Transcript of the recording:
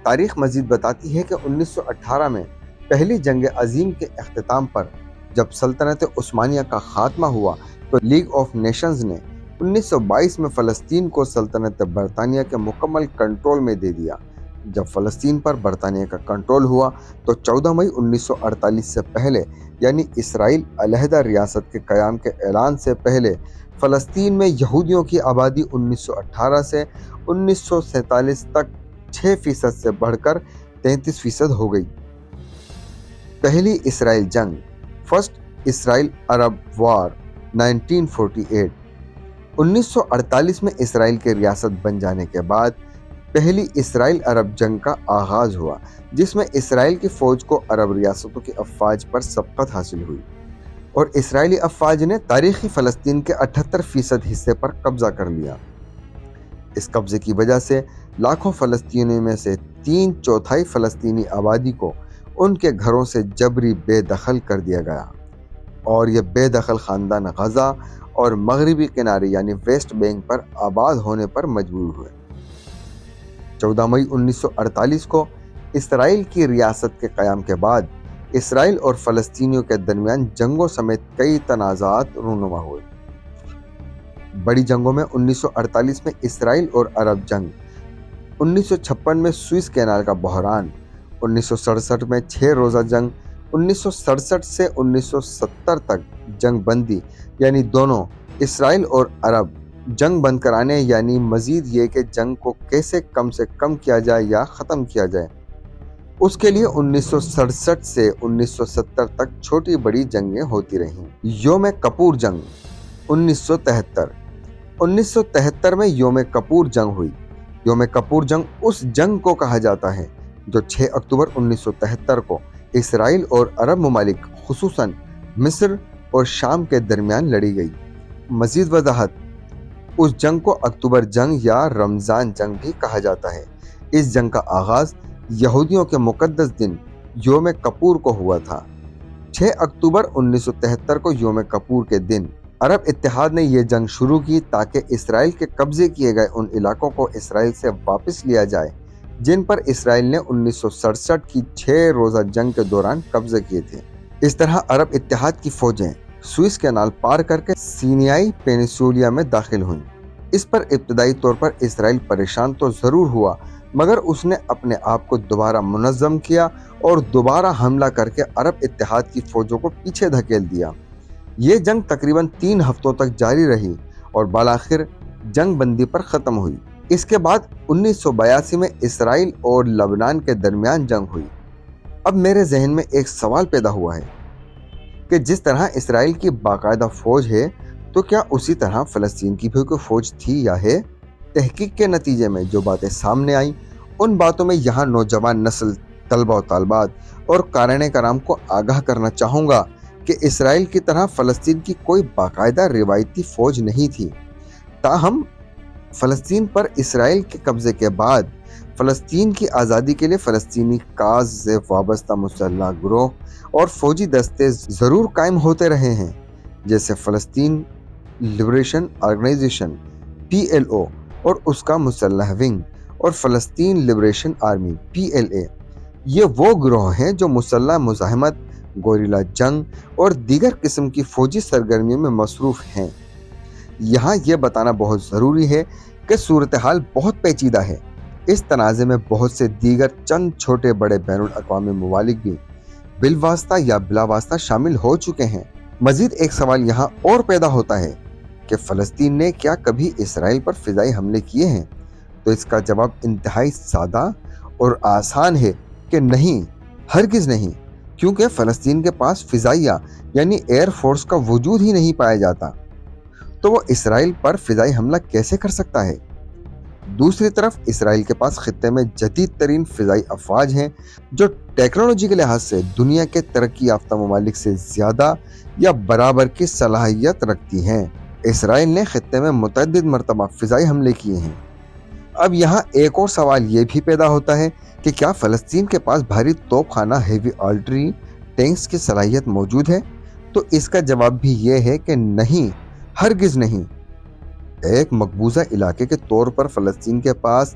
تاریخ مزید بتاتی ہے کہ 1918 میں پہلی جنگ عظیم کے اختتام پر جب سلطنت عثمانیہ کا خاتمہ ہوا تو لیگ آف نیشنز نے 1922 میں فلسطین کو سلطنت برطانیہ کے مکمل کنٹرول میں دے دیا۔ جب فلسطین پر برطانیہ کا کنٹرول ہوا تو 14 مئی 1948 سے پہلے یعنی اسرائیل علیحدہ ریاست کے قیام کے اعلان سے پہلے فلسطین میں یہودیوں کی آبادی 1918 سے 1947 تک 6% سے بڑھ کر 33% ہو گئی۔ پہلی اسرائیل جنگ فرسٹ اسرائیل عرب وار 1948 1948 میں اسرائیل کے ریاست بن جانے کے بعد پہلی اسرائیل عرب جنگ کا آغاز ہوا، جس میں اسرائیل کی فوج کو عرب ریاستوں کی افواج پر سبقت حاصل ہوئی اور اسرائیلی افواج نے تاریخی فلسطین کے 78% حصے پر قبضہ کر لیا۔ اس قبضے کی وجہ سے لاکھوں فلسطینیوں میں سے 3/4 فلسطینی آبادی کو ان کے گھروں سے جبری بے دخل کر دیا گیا اور یہ بے دخل خاندان غزہ اور مغربی کنارے یعنی ویسٹ بینک پر آباد ہونے پر مجبور ہوئے۔ 14 مئی 1948 کو اسرائیل کی ریاست کے قیام کے بعد اسرائیل اور فلسطینیوں کے درمیان جنگوں سمیت کئی تنازعات رونما ہوئے۔ بڑی جنگوں میں 1948 میں اسرائیل اور عرب جنگ، 1956 میں سوئس کینال کا بحران، 1967 میں 6 روزہ جنگ، 1967 سے 1970 تک جنگ بندی یعنی دونوں اسرائیل اور عرب جنگ بند کرانے یعنی مزید یہ کہ جنگ کو کیسے کم سے کم کیا جائے یا ختم کیا جائے، اس کے لیے 1967 سے 1970 تک چھوٹی بڑی جنگیں ہوتی رہیں۔ یوم کپور جنگ 1973 میں یوم کپور جنگ ہوئی۔ یوم کپور جنگ اس جنگ کو کہا جاتا ہے جو 6 اکتوبر 1973 کو اسرائیل اور عرب ممالک خصوصاً مصر اور شام کے درمیان لڑی گئی۔ مزید وضاحت، اس جنگ کو اکتوبر جنگ یا رمضان جنگ بھی کہا جاتا ہے۔ اس جنگ کا آغاز یہودیوں کے مقدس دن یوم کپور کو ہوا تھا۔ 6 اکتوبر 1973 کو یوم کپور کے دن عرب اتحاد نے یہ جنگ شروع کی تاکہ اسرائیل کے قبضے کیے گئے ان علاقوں کو اسرائیل سے واپس لیا جائے جن پر اسرائیل نے 1967 کی 6 روزہ جنگ کے دوران قبضے کیے تھے۔ اس طرح عرب اتحاد کی فوجیں سوئس کینال پار کر کے سینائی پینسولیا میں داخل ہوئیں۔ اس پر ابتدائی طور پر اسرائیل پریشان تو ضرور ہوا، مگر اس نے اپنے آپ کو دوبارہ منظم کیا اور دوبارہ حملہ کر کے عرب اتحاد کی فوجوں کو پیچھے دھکیل دیا۔ یہ جنگ تقریباً 3 ہفتوں تک جاری رہی اور بالآخر جنگ بندی پر ختم ہوئی۔ اس کے بعد 1982 میں اسرائیل اور لبنان کے درمیان جنگ ہوئی۔ اب میرے ذہن میں ایک سوال پیدا ہوا ہے کہ جس طرح اسرائیل کی باقاعدہ فوج ہے تو کیا اسی طرح فلسطین کی بھی کوئی فوج تھی یا ہے؟ تحقیق کے نتیجے میں جو باتیں سامنے آئیں ان باتوں میں یہاں نوجوان نسل، طلبہ و طالبات اور قارئین کرام کو آگاہ کرنا چاہوں گا کہ اسرائیل کی طرح فلسطین کی کوئی باقاعدہ روایتی فوج نہیں تھی۔ تاہم فلسطین پر اسرائیل کے قبضے کے بعد فلسطین کی آزادی کے لیے فلسطینی کاز سے وابستہ مسلح گروہ اور فوجی دستے ضرور قائم ہوتے رہے ہیں، جیسے فلسطین لبریشن آرگنائزیشن PLO اور اس کا مسلح ونگ اور فلسطین لبریشن آرمی PLA۔ یہ وہ گروہ ہیں جو مسلح مزاحمت، گوریلا جنگ اور دیگر قسم کی فوجی سرگرمیوں میں مصروف ہیں۔ یہاں یہ بتانا بہت ضروری ہے کہ صورتحال بہت پیچیدہ ہے۔ اس تنازع میں بہت سے دیگر چند چھوٹے بڑے بین الاقوامی ممالک بھی بالواسطہ یا بلا واسطہ شامل ہو چکے ہیں۔ مزید ایک سوال یہاں اور پیدا ہوتا ہے کہ فلسطین نے کیا کبھی اسرائیل پر فضائی حملے کیے ہیں؟ تو اس کا جواب انتہائی سادہ اور آسان ہے کہ نہیں، ہرگز نہیں، کیونکہ فلسطین کے پاس فضائیہ یعنی ایئر فورس کا وجود ہی نہیں پایا جاتا، تو وہ اسرائیل پر فضائی حملہ کیسے کر سکتا ہے؟ دوسری طرف اسرائیل کے پاس خطے میں جدید ترین فضائی افواج ہیں جو ٹیکنالوجی کے لحاظ سے دنیا کے ترقی یافتہ ممالک سے زیادہ یا برابر کی صلاحیت رکھتی ہیں۔ اسرائیل نے خطے میں متعدد مرتبہ فضائی حملے کیے ہیں۔ اب یہاں ایک اور سوال یہ بھی پیدا ہوتا ہے کہ کیا فلسطین کے پاس بھاری توپ خانہ ہیوی آرٹلری ٹینکس کی صلاحیت موجود ہے؟ تو اس کا جواب بھی یہ ہے کہ نہیں، ہرگز نہیں۔ ایک مقبوضہ علاقے کے طور پر فلسطین کے پاس